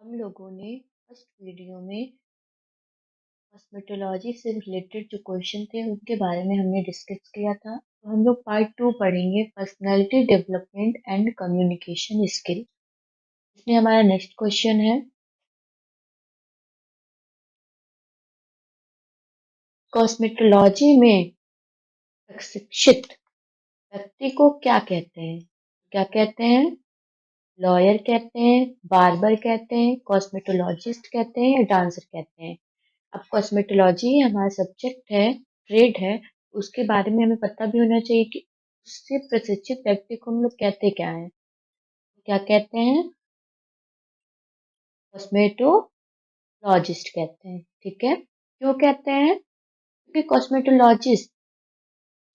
हम लोगों ने फर्स्ट वीडियो में कॉस्मेटोलॉजी से रिलेटेड जो क्वेश्चन थे उनके बारे में हमने डिस्कस किया था। तो हम लोग पार्ट 2 पढ़ेंगे, personality development and communication skill. इसमें हमारा नेक्स्ट क्वेश्चन है, कॉस्मेटोलॉजी में प्रशिक्षित व्यक्ति को क्या कहते हैं? क्या कहते हैं? लॉयर कहते हैं, बार्बर कहते हैं, कॉस्मेटोलॉजिस्ट कहते हैं या डांसर कहते हैं? अब कॉस्मेटोलॉजी हमारा सब्जेक्ट है, ट्रेड है, उसके बारे में हमें पता भी होना चाहिए कि उससे प्रशिक्षित व्यक्ति को हम लोग कहते क्या हैं। क्या कहते हैं? कॉस्मेटोलॉजिस्ट कहते हैं। ठीक है, क्यों कहते हैं? क्योंकि कॉस्मेटोलॉजिस्ट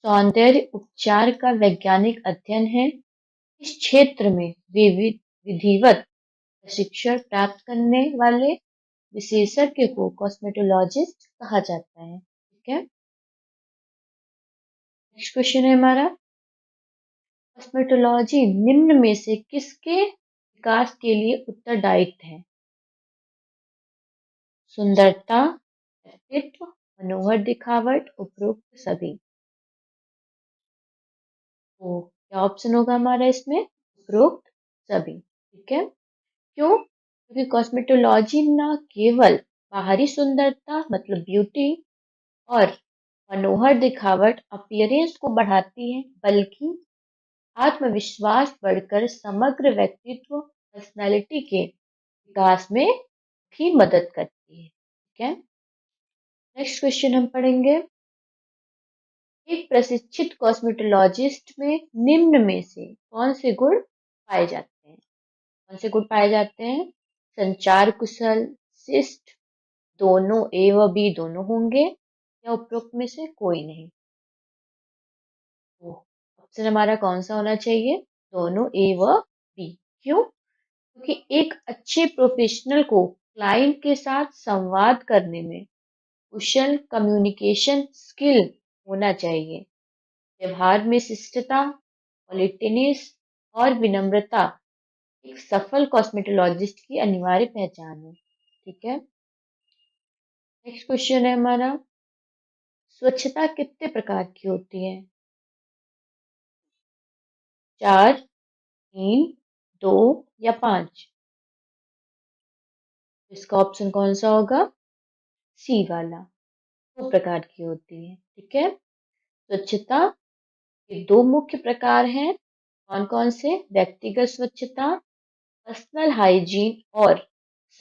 सौंदर्य उपचार का वैज्ञानिक अध्ययन है। इस क्षेत्र में विधिवत प्रशिक्षण प्राप्त करने वाले विशेषज्ञ को कॉस्मेटोलॉजिस्ट कहा जाता है। ठीक है, नेक्स्ट क्वेश्चन है हमारा, कॉस्मेटोलॉजी निम्न में से किसके विकास के लिए उत्तरदायी है? सुंदरता, व्यक्तित्व, मनोहर दिखावट, उपरोक्त सभी। तो क्या ऑप्शन होगा हमारा इसमें? उपरोक्त सभी। ठीक है, क्यों? क्योंकि कॉस्मेटोलॉजी न केवल बाहरी सुंदरता मतलब ब्यूटी और मनोहर दिखावट अपीयरेंस को बढ़ाती है, बल्कि आत्मविश्वास बढ़कर समग्र व्यक्तित्व पर्सनालिटी के विकास में भी मदद करती है। ठीक है, नेक्स्ट क्वेश्चन हम पढ़ेंगे, एक प्रशिक्षित कॉस्मेटोलॉजिस्ट में निम्न में से कौन से गुण पाए जाते हैं? कौन से गुण पाए जाते हैं? संचार कुशल, शिष्ट, दोनों ए व बी दोनों होंगे या उपरोक्त में से कोई नहीं? तो ऑप्शन हमारा कौन सा होना चाहिए? दोनों ए व बी। क्यों? क्योंकि एक अच्छे प्रोफेशनल को क्लाइंट के साथ संवाद करने में कुशल कम्युनिकेशन स्किल होना चाहिए। व्यवहार में शिष्टता, पॉलिटेनेस और विनम्रता एक सफल कॉस्मेटोलॉजिस्ट की अनिवार्य पहचान है। ठीक है, नेक्स्ट क्वेश्चन है हमारा, स्वच्छता कितने प्रकार की होती है? 4, 3, 2 या 5? इसका ऑप्शन कौन सा होगा? सी वाला, 2 प्रकार की होती है। ठीक है, स्वच्छता के 2 मुख्य प्रकार हैं। कौन कौन से? व्यक्तिगत स्वच्छता, पर्सनल हाइजीन, और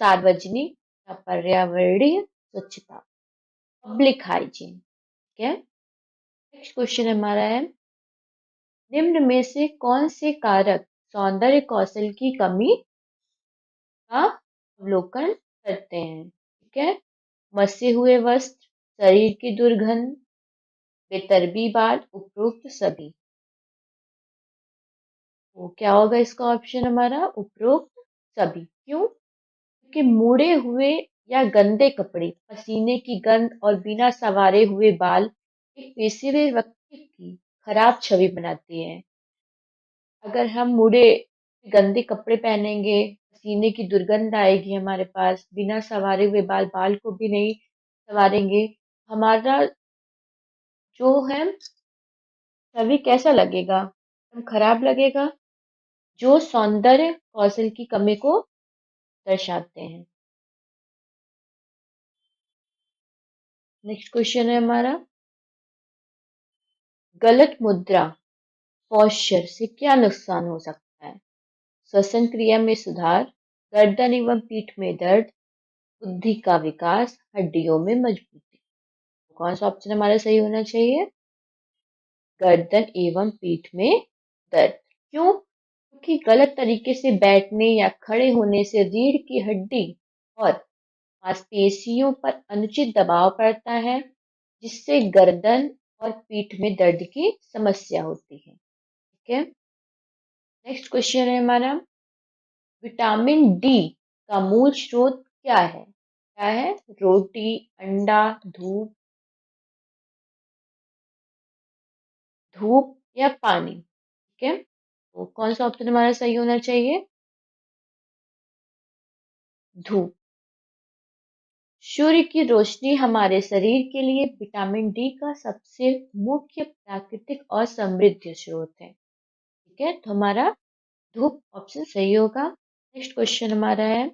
सार्वजनिक या पर्यावरणीय स्वच्छता, पब्लिक हाइजीन। ठीक है, नेक्स्ट क्वेश्चन हमारा है, निम्न में से कौन से कारक सौंदर्य कौशल की कमी का अवलोकन करते हैं? ठीक है, मसे हुए वस्त्र, शरीर की दुर्गंध, बेतरबी बाल, उपरोक्त सभी। तो क्या होगा इसका ऑप्शन हमारा? उपरोक्त सभी। क्यों? क्योंकि मुड़े हुए या गंदे कपड़े, पसीने की गंध और बिना संवारे हुए बाल एक पेशेवर व्यक्ति की खराब छवि बनाती है। अगर हम मुड़े गंदे कपड़े पहनेंगे, पसीने की दुर्गंध आएगी हमारे पास, बिना संवारे हुए बाल को भी नहीं संवारेंगे, हमारा जो है छवि कैसा लगेगा? एकदम खराब लगेगा, जो सौंदर्य कौशल की कमी को दर्शाते हैं। नेक्स्ट क्वेश्चन है हमारा, गलत मुद्रा पोस्चर से क्या नुकसान हो सकता है? श्वसन क्रिया में सुधार, गर्दन एवं पीठ में दर्द, बुद्धि का विकास, हड्डियों में मजबूती। कौन सा ऑप्शन हमारा सही होना चाहिए? गर्दन एवं पीठ में दर्द। क्यों? क्योंकि गलत तरीके से बैठने या खड़े होने से रीढ़ की हड्डी और मांसपेशियों पर अनुचित दबाव पड़ता है, जिससे गर्दन और पीठ में दर्द की समस्या होती है। ठीक है, नेक्स्ट क्वेश्चन है हमारा, विटामिन डी का मूल स्रोत क्या है? क्या है? रोटी, अंडा, धूप, धूप या पानी? ठीक है, तो कौन सा ऑप्शन हमारा सही होना चाहिए? धूप। सूर्य की रोशनी हमारे शरीर के लिए विटामिन डी का सबसे मुख्य प्राकृतिक और समृद्ध स्रोत है। ठीक है, तो हमारा धूप ऑप्शन सही होगा। नेक्स्ट क्वेश्चन हमारा है,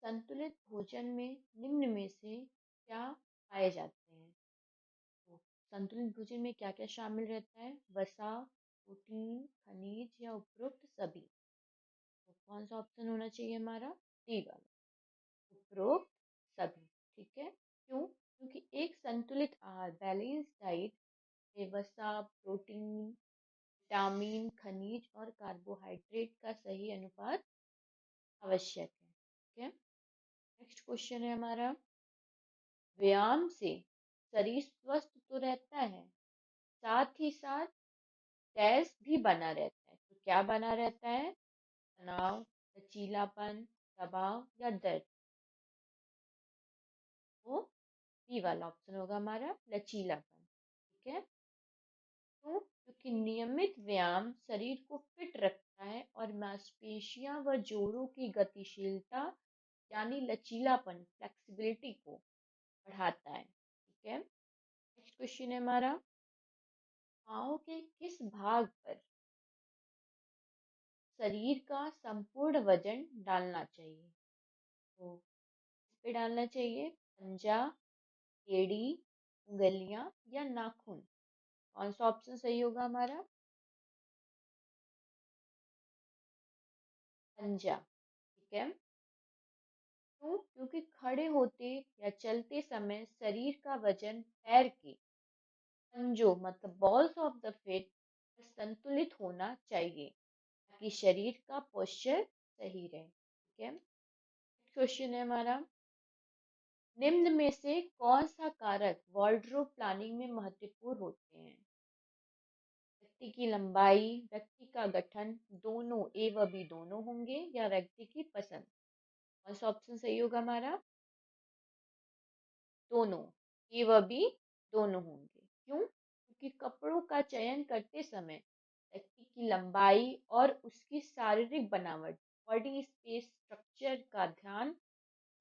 संतुलित भोजन में निम्न में से क्या पाए जाते हैं? तो संतुलित भोजन में क्या क्या शामिल रहता है? वसा, प्रोटीन, खनिज या उपरोक्त सभी? तो कौन सा ऑप्शन होना चाहिए हमारा? डी वाला, उपरोक्त सभी। ठीक है, क्यों? क्योंकि एक संतुलित आहार, बैलेंस डाइट में वसा, प्रोटीन, विटामिन, खनिज और कार्बोहाइड्रेट का सही अनुपात आवश्यक है। ठीक है, नेक्स्ट क्वेश्चन है हमारा, व्यायाम से शरीर स्वस्थ तो रहता है, साथ ही साथ डैश भी बना रहता है। तो क्या बना रहता है? तनाव, लचीलापन, दबाव या दर्द? वो बी वाला ऑप्शन होगा हमारा, लचीलापन। ठीक है, तो क्योंकि नियमित व्यायाम शरीर को फिट रखता है और मांसपेशियां व जोड़ों की गतिशीलता यानी लचीलापन, फ्लेक्सिबिलिटी को बढ़ाता है। ठीक है, नेक्स्ट क्वेश्चन है हमारा, पाँव के किस भाग पर शरीर का संपूर्ण वजन डालना चाहिए? तो इस पे डालना चाहिए पंजा, एड़ी, उंगलियां या नाखून? कौन सा ऑप्शन सही होगा हमारा? पंजा। ठीक है, क्यों? क्योंकि खड़े होते या चलते समय शरीर का वजन पैर के पंजों मतलब बॉल्स ऑफ द फीट संतुलित होना चाहिए ताकि शरीर का पोस्चर सही रहे। ठीक है, क्वेश्चन है हमारा, निम्न में से कौन सा कारक वार्डरोब प्लानिंग में महत्वपूर्ण होते हैं? व्यक्ति की लंबाई, व्यक्ति का गठन, दोनों ए व बी दोनों होंगे या व्यक्ति की पसंद? कौन सा ऑप्शन सही होगा हमारा? दोनों, ए व बी दोनों होंगे। क्यों? क्योंकि कपड़ों का चयन करते समय व्यक्ति की लंबाई और उसकी शारीरिक बनावट, बॉडी स्पेस स्ट्रक्चर का ध्यान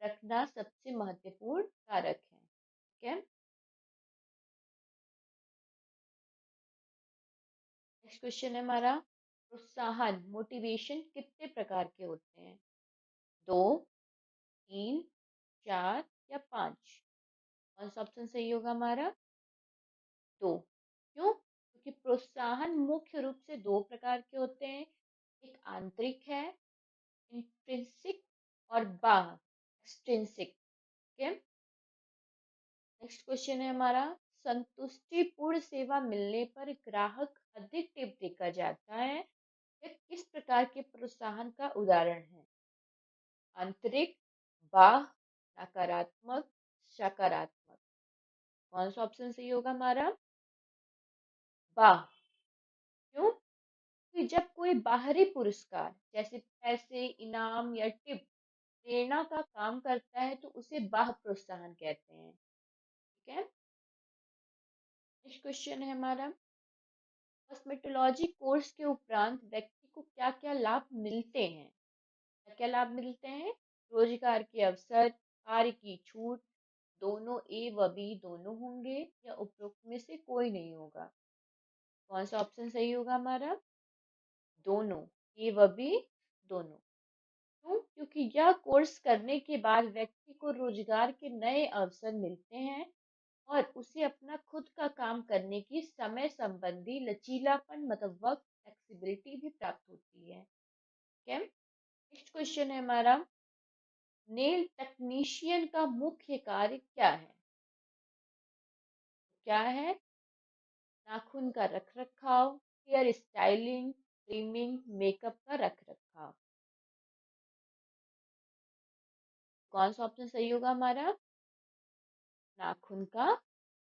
रखना सबसे महत्वपूर्ण कारक है। ठीक है, नेक्स्ट क्वेश्चन है हमारा, प्रोत्साहन, मोटिवेशन कितने प्रकार के होते हैं? दो, तीन, चार या पांच? कौन सा ऑप्शन सही होगा हमारा? दो। क्यों? क्योंकि प्रोत्साहन मुख्य रूप से दो प्रकार के होते हैं, एक आंतरिक है, इंट्रिंसिक, और बाह्य, एक्सट्रिंसिक। ठीक है, नेक्स्ट क्वेश्चन है हमारा, संतुष्टिपूर्ण सेवा मिलने पर ग्राहक अधिक टिप देकर जाता है, यह किस प्रकार के प्रोत्साहन का उदाहरण है? आंतरिक, बाह्य, नकारात्मक, सकारात्मक? कौन सा ऑप्शन सही होगा हमारा? बाह्य। क्यों? कि जब कोई बाहरी पुरस्कार जैसे पैसे, इनाम या टिप प्रेरणा का काम करता है तो उसे बाह्य प्रोत्साहन कहते हैं। ठीक है, नेक्स्ट क्वेश्चन है हमारा, कॉस्मेटोलॉजी कोर्स के उपरांत व्यक्ति को क्या क्या लाभ मिलते हैं? क्या क्या लाभ मिलते हैं? रोजगार के अवसर, कार्य की छूट, दोनों ए व बी दोनों होंगे या उपरोक्त में से कोई नहीं होगा? कौन सा ऑप्शन सही होगा हमारा? दोनों, ए व बी दोनों। क्यों? क्योंकि यह कोर्स करने के बाद व्यक्ति को रोजगार के नए अवसर मिलते हैं और उसे अपना खुद का काम करने की समय संबंधी लचीलापन मतलब वर्क फ्लेक्सिबिलिटी भी प्राप्त होती है। ठीक है, नेक्स्ट क्वेश्चन है हमारा, नेल टेक्नीशियन का मुख्य कार्य क्या है? क्या है? नाखून का रख रखाव, हेयर स्टाइलिंग, ट्रिमिंग, मेकअप का रख रखाव? कौन सा ऑप्शन सही होगा हमारा? नाखून का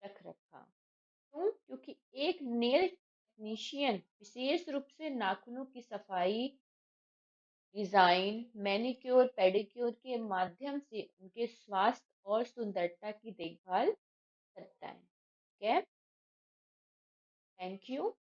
रख रखाव। क्यों? क्योंकि एक नेल टेक्नीशियन विशेष रूप से नाखूनों की सफाई, डिजाइन, मैनिक्योर, पेडिक्योर के माध्यम से उनके स्वास्थ्य और सुंदरता की देखभाल करता है। ठीक है, थैंक यू।